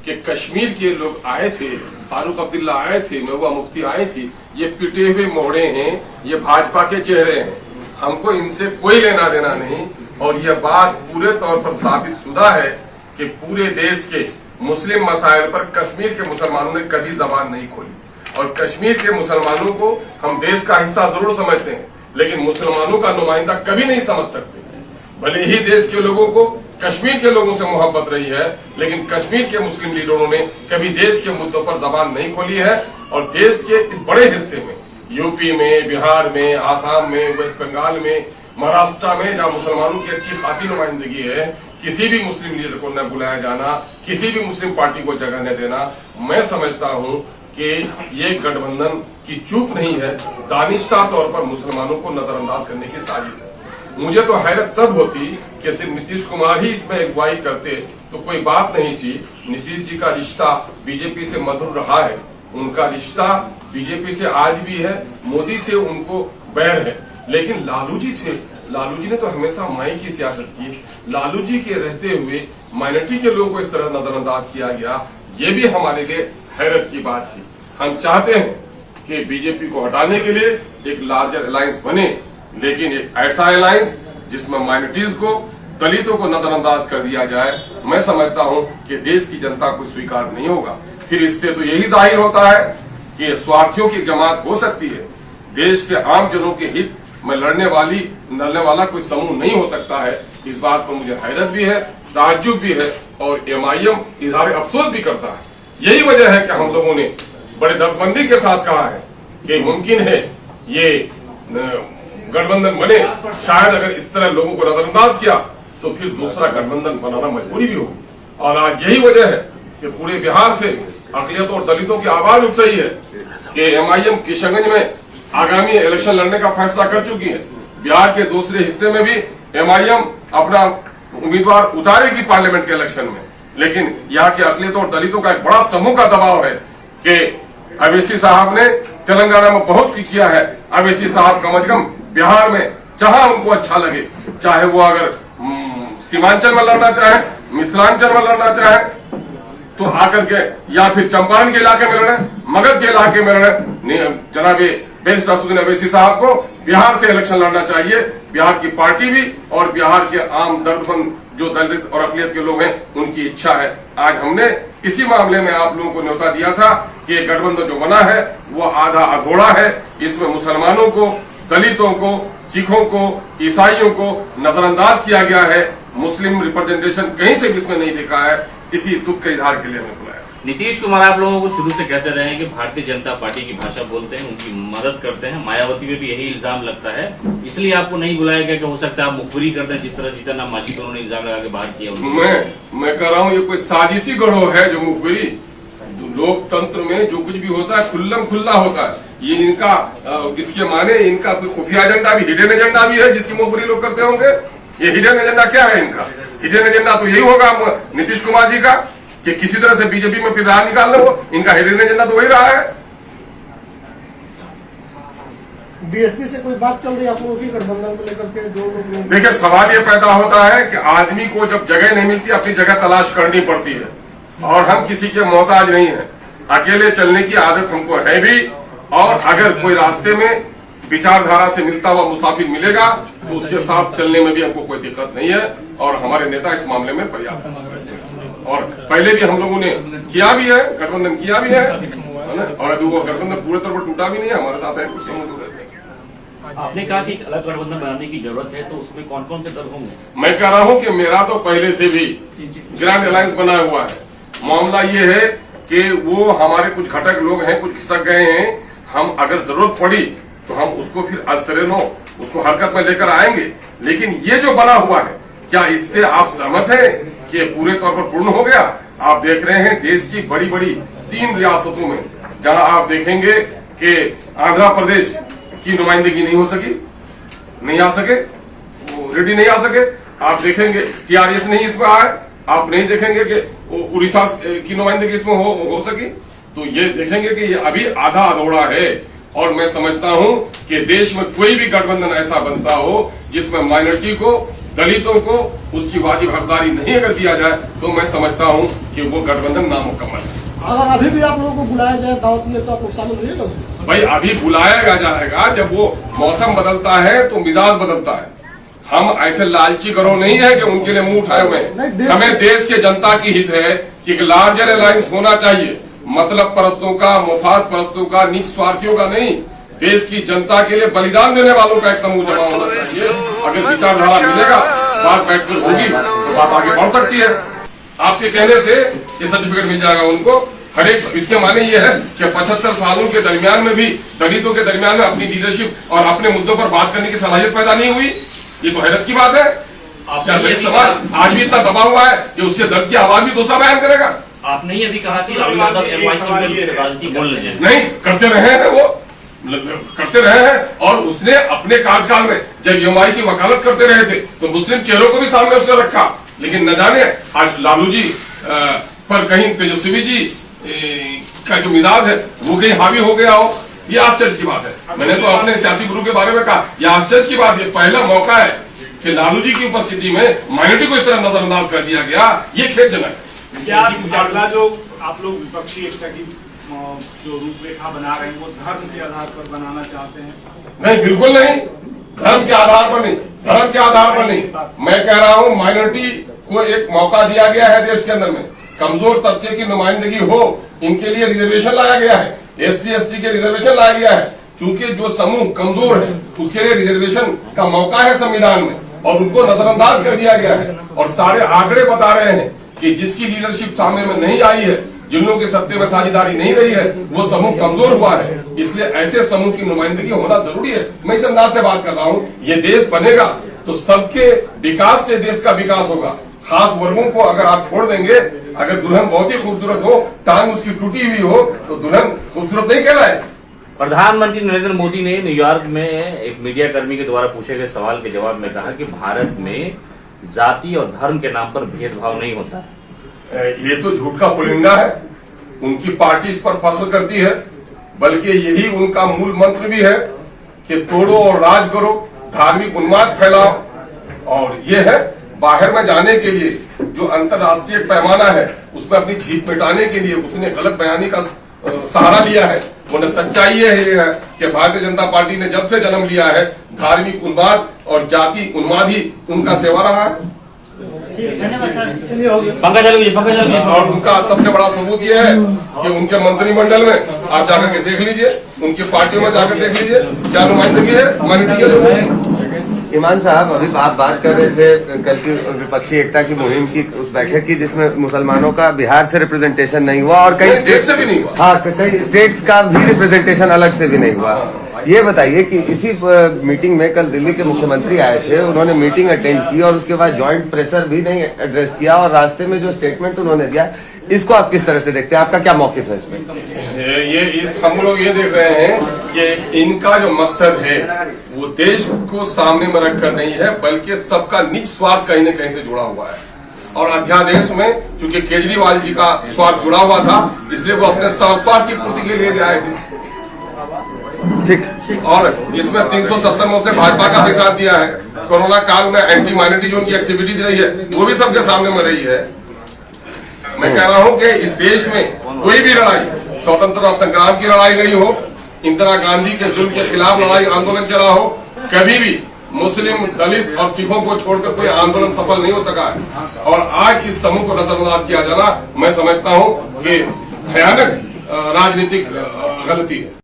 कि कश्मीर के लोग आए थे, फारूक अब्दुल्ला आए थे, महबूबा मुफ्ती आई थी, ये पिटे हुए मोहड़े हैं, ये भाजपा के चेहरे हैं, हमको इनसे कोई लेना देना नहीं। और यह बात पूरे तौर पर साबित शुदा है कि पूरे देश के मुस्लिम मसाइल पर कश्मीर के मुसलमानों ने कभी जबान नहीं खोली। और कश्मीर के मुसलमानों को हम देश का हिस्सा जरूर समझते हैं, लेकिन मुसलमानों का नुमाइंदा कभी नहीं समझ सकते। भले ही देश के लोगों को कश्मीर के लोगों से मोहब्बत रही है, लेकिन कश्मीर के मुस्लिम लीडरों ने कभी देश के मुद्दों पर जबान नहीं खोली है। और देश के इस बड़े हिस्से में, यूपी में, बिहार में, आसाम में, वेस्ट बंगाल में, महाराष्ट्र में, जहां मुसलमानों की अच्छी खासी नुमाइंदगी है, किसी भी मुस्लिम लीडर को न बुलाया जाना, किसी भी मुस्लिम पार्टी को जगह न देना, मैं समझता हूं कि ये गठबंधन की चूक नहीं है, दानिशता तौर पर मुसलमानों को नजरअंदाज करने की साजिश है। मुझे तो हैरत तब होती कि सिर्फ नीतीश कुमार ही इसमें अगुवाई करते तो कोई बात नहीं थी। नीतीश जी का रिश्ता बीजेपी से मधुर रहा है, उनका रिश्ता बीजेपी से आज भी है, मोदी से उनको बैर है। लेकिन लालू जी थे, लालू जी ने तो हमेशा माई की सियासत की। लालू जी के रहते हुए माइनॉरिटी के लोगों को इस तरह नजरअंदाज किया गया, ये भी हमारे लिए हैरत की बात थी। हम चाहते हैं कि बीजेपी को हटाने के लिए एक लार्जर अलायंस बने, लेकिन एक ऐसा अलायंस जिसमें माइनॉरिटीज को, दलितों को नजरअंदाज कर दिया जाए, मैं समझता हूं कि देश की जनता को स्वीकार नहीं होगा। फिर इससे तो यही जाहिर होता है कि स्वार्थियों की जमात हो सकती है, देश के आम जनों के हित में लड़ने वाला कोई समूह नहीं हो सकता है। इस बात पर मुझे हैरत भी है, ताज्जुब भी है, और एमआईएम इजहार अफसोस भी करता है। यही वजह है कि हम लोगों ने बड़े दर्दमंदी के साथ कहा है कि मुमकिन है ये गठबंधन बने। शायद अगर इस तरह लोगों को नजरअंदाज किया तो फिर दूसरा गठबंधन बनाना मजबूरी भी होगी। और आज यही वजह है कि पूरे बिहार से अकलियत और दलितों की आवाज उठ रही है कि एमआईएम किशनगंज में आगामी इलेक्शन लड़ने का फैसला कर चुकी है। बिहार के दूसरे हिस्से में भी एमआईएम अपना उम्मीदवार उतारेगी पार्लियामेंट के इलेक्शन में। लेकिन यहाँ के अकलियत और दलितों का एक बड़ा समूह का दबाव है कि अवैसी साहब ने तेलंगाना में बहुत कुछ किया है। अवैसी साहब कम से कम बिहार में जहां उनको अच्छा लगे, चाहे वो अगर सीमांचल में लड़ना चाहे, मिथिलांचल में लड़ना चाहे, तो आकर के, या फिर चंपारण के इलाके में लड़े, मगध के इलाके में लड़े, जनाब बैरिस्टर असदुद्दीन अवैसी साहब को बिहार से इलेक्शन लड़ना चाहिए। बिहार की पार्टी भी और बिहार के आम दर्दमंद जो दलित और अकलियत के लोग हैं, उनकी इच्छा है। आज हमने इसी मामले में आप लोगों को न्योता दिया था कि ये गठबंधन जो बना है वो आधा अधूरा है। इसमें मुसलमानों को, दलितों को, सिखों को, ईसाइयों को नजरअंदाज किया गया है। मुस्लिम रिप्रेजेंटेशन कहीं से भी इसमें नहीं देखा है। इसी दुख के इजहार के लिए हमें बुलाया। नीतीश कुमार आप लोगों को शुरू से कहते रहे हैं कि भारतीय जनता पार्टी की भाषा बोलते हैं, उनकी मदद करते हैं। मायावती में भी यही इल्जाम लगता है, इसलिए आपको नहीं बुलाया गया कि हो सकता है आप मुखबिरी कर दें, जिस तरह जीतन राम मांझी को उन्होंने इल्जाम लगा के बात किया। मैं कह रहा हूँ ये कोई साजिशी गढ़ो है जो मुखबिरी। लोकतंत्र में जो कुछ भी होता है खुल्लम खुल्ला होता है। ये इनका इसके माने इनका कोई खुफिया एजेंडा भी, हिडन एजेंडा भी है जिसकी मुखबिरी लोग करते होंगे। ये हिडन एजेंडा क्या है इनका? हिडन एजेंडा तो यही होगा नीतीश कुमार जी का कि किसी तरह से बीजेपी में फिर राह निकाल लो। इनका हिडन एजेंडा तो वही रहा है। बीएसपी से कोई बात चल रही है आप लोगों की गठबंधन को लेकर के? दो लोग, देखिए, सवाल ये पैदा होता है कि आदमी को जब जगह नहीं मिलती अपनी जगह तलाश करनी पड़ती है, और हम किसी के मोहताज नहीं है। अकेले चलने की आदत हमको है भी, और अगर कोई रास्ते में विचारधारा से मिलता हुआ मुसाफिर मिलेगा तो उसके साथ चलने में भी हमको कोई दिक्कत नहीं है। और हमारे नेता इस मामले में प्रयास कर रहे हैं, और पहले भी हम लोगों ने किया भी है, गठबंधन किया भी है ना? और अभी वो गठबंधन पूरे तौर पर टूटा भी नहीं है, हमारे साथ है कुछ समझ। आपने कहा कि अलग गठबंधन बनाने की जरूरत है, तो उसमें कौन कौन से दल होंगे? मैं कह रहा हूं कि मेरा तो पहले से भी ग्रैंड अलायंस बना हुआ है। मामला ये है कि वो हमारे कुछ घटक लोग हैं, कुछ खिसक गए हैं। हम अगर जरूरत पड़ी तो हम उसको फिर असरेनो उसको हरकत में लेकर आएंगे। लेकिन ये जो बना हुआ है, क्या इससे आप सहमत हैं कि ये पूरे तौर पर पूर्ण हो गया? आप देख रहे हैं देश की बड़ी बड़ी 3 रियासतों में जहां आप देखेंगे कि आंध्र प्रदेश की नुमाइंदगी नहीं हो सकी, नहीं आ सके, वो रेडी नहीं आ सके। आप देखेंगे टीआरएस नहीं इसमें आए। आप नहीं देखेंगे कि उड़ीसा की नुमाइंदगी इसमें हो सकी। तो ये देखेंगे कि ये अभी आधा अधूरा है। और मैं समझता हूं कि देश में कोई भी गठबंधन ऐसा बनता हो जिसमें माइनॉरिटी को, दलितों को उसकी वाजिब हकदारी नहीं अगर दिया जाए, तो मैं समझता हूं कि वो गठबंधन नामुकम्मल है। अगर अभी भी आप लोगों को बुलाया जाए दावत में तो आप लोग शामिल होइएगा उसमें? भाई अभी बुलाया जाएगा, जब वो मौसम बदलता है तो मिजाज बदलता है। हम ऐसे लालची करो नहीं है कि उनके लिए मुंह उठाए हुए हैं। हमें देश के जनता की हित है कि एक लार्जर अलायंस होना चाहिए, मतलब परस्तों का, मुफाद परस्तों का, नीच स्वार्थियों का नहीं, देश की जनता के लिए बलिदान देने वालों का एक समूह जमा होना चाहिए। अगर विचारधारा मिलेगा, बात बैठकर होगी तो बात आगे बढ़ सकती है। आपके कहने से ये सर्टिफिकेट मिल जाएगा उनको। हर एक इसके माने ये है कि 75 सालों के दरमियान में भी, दलितों के दरमियान में अपनी लीडरशिप और अपने मुद्दों पर बात करने की सलाहियत पैदा नहीं हुई। ये तो हैरत की बात है। क्या दलित समाज आज भी इतना दबा हुआ है कि उसके दर्द की आवाज भी दूसरा बयान करेगा? आपने ही अभी कहा कि राहुल यादव MI की राजनीति बोल रहे हैं। नहीं करते रहे हैं, वो करते रहे हैं। और उसने अपने कार्यकाल में जब MI की वकालत करते रहे थे तो मुस्लिम चेहरों को भी सामने उसने रखा। लेकिन न जाने आज लालू जी पर कहीं तेजस्वी जी का जो मिजाज है वो कहीं हावी हो गया हो, ये आश्चर्य की बात है। मैंने तो अपने सियासी गुरु के बारे में कहा, यह आश्चर्य की बात है। पहला मौका है कि लालू जी की उपस्थिति में माइनॉरिटी को इस तरह नजरअंदाज कर दिया गया, ये खेदजनक है। क्या अगला जो आप लोग विपक्षी एकता की जो रूपरेखा बना रहे हैं वो धर्म के आधार पर बनाना चाहते हैं? नहीं, बिल्कुल नहीं, धर्म के आधार पर नहीं, धर्म के आधार पर नहीं। मैं कह रहा हूं माइनॉरिटी को एक मौका दिया गया है देश के अंदर में, कमजोर तबके की नुमाइंदगी हो, इनके लिए रिजर्वेशन लाया गया है, SC ST के रिजर्वेशन लाया गया है। चूंकि जो समूह कमजोर है उसके लिए रिजर्वेशन का मौका है संविधान में, और उनको नजरअंदाज कर दिया गया है। और सारे आंकड़े बता रहे हैं कि जिसकी लीडरशिप सामने में नहीं आई है, जिन लोगों की सत्ते में साझेदारी नहीं रही है, वो समूह कमजोर हुआ है। इसलिए ऐसे समूह की नुमाइंदगी होना जरूरी है। मैं इस अंदाज से बात कर रहा हूँ, ये देश बनेगा तो सबके विकास से देश का विकास होगा। खास वर्गों को अगर आप छोड़ देंगे, अगर दुल्हन बहुत ही खूबसूरत हो, टांग उसकी टूटी हुई हो, तो दुल्हन खूबसूरत नहीं कहलाए। प्रधानमंत्री नरेंद्र मोदी ने न्यूयॉर्क में एक मीडिया कर्मी के द्वारा पूछे गए सवाल के जवाब में कहा कि भारत में जाति और धर्म के नाम पर भेदभाव नहीं होता। ये तो झूठ का पुलिंदा है। उनकी पार्टी इस पर फसल करती है, बल्कि यही उनका मूल मंत्र भी है कि तोड़ो और राज करो, धार्मिक उन्माद फैलाओ। और ये है बाहर में जाने के लिए जो अंतर्राष्ट्रीय पैमाना है, उसमें अपनी जीत मिटाने के लिए उसने गलत बयानी का सहारा लिया है। उन्हें सच्चाई ये है कि भारतीय जनता पार्टी ने जब से जन्म लिया है, धार्मिक उन्माद और जाति उन्माद ही उनका सेवा रहा है। पंकज चालू कीजिए। और उनका सबसे बड़ा सबूत यह है कि उनके मंत्रिमंडल में आप जाकर के देख लीजिए, उनकी पार्टियों में जाकर देख लीजिए क्या नुमाइंदगी है माइनॉरिटी के लोगों की। ईमान साहब, अभी आप बात कर रहे थे कल की विपक्षी एकता की मुहिम की उस बैठक की जिसमें मुसलमानों का बिहार से रिप्रेजेंटेशन नहीं हुआ और कई स्टेट से भी नहीं हुआ। हाँ, कई स्टेट्स का भी रिप्रेजेंटेशन अलग से भी नहीं हुआ। ये बताइए कि इसी मीटिंग में कल दिल्ली के मुख्यमंत्री आए थे, उन्होंने मीटिंग अटेंड की और उसके बाद जॉइंट प्रेशर भी नहीं एड्रेस किया, और रास्ते में जो स्टेटमेंट उन्होंने दिया, इसको आप किस तरह से देखते हैं? आपका क्या मौकिफ है इसमें? हम लोग ये देख रहे हैं कि इनका जो मकसद है वो देश को सामने में रखकर नहीं है, बल्कि सबका निज स्वार्थ कहीं न कहीं से जुड़ा हुआ है। और अध्यादेश में चूंकि केजरीवाल जी का स्वार्थ जुड़ा हुआ था, इसलिए वो अपने स्वार्थ की पूर्ति के लिए आए थे। ठीक। और इसमें 370 में उसने भाजपा का भी साथ दिया है। कोरोना काल में एंटी माइनॉरिटी जो उनकी एक्टिविटीज रही है वो भी सबके सामने में रही है। मैं कह रहा हूं कि इस देश में कोई भी लड़ाई, स्वतंत्रता संग्राम की लड़ाई रही हो, इंदिरा गांधी के जुल्म के खिलाफ लड़ाई आंदोलन चला हो, कभी भी मुस्लिम, दलित और सिखों को छोड़कर कोई आंदोलन सफल नहीं हो सका है। और आज इस समूह को नजरअंदाज किया जाना, मैं समझता हूं कि भयानक राजनीतिक गलती है।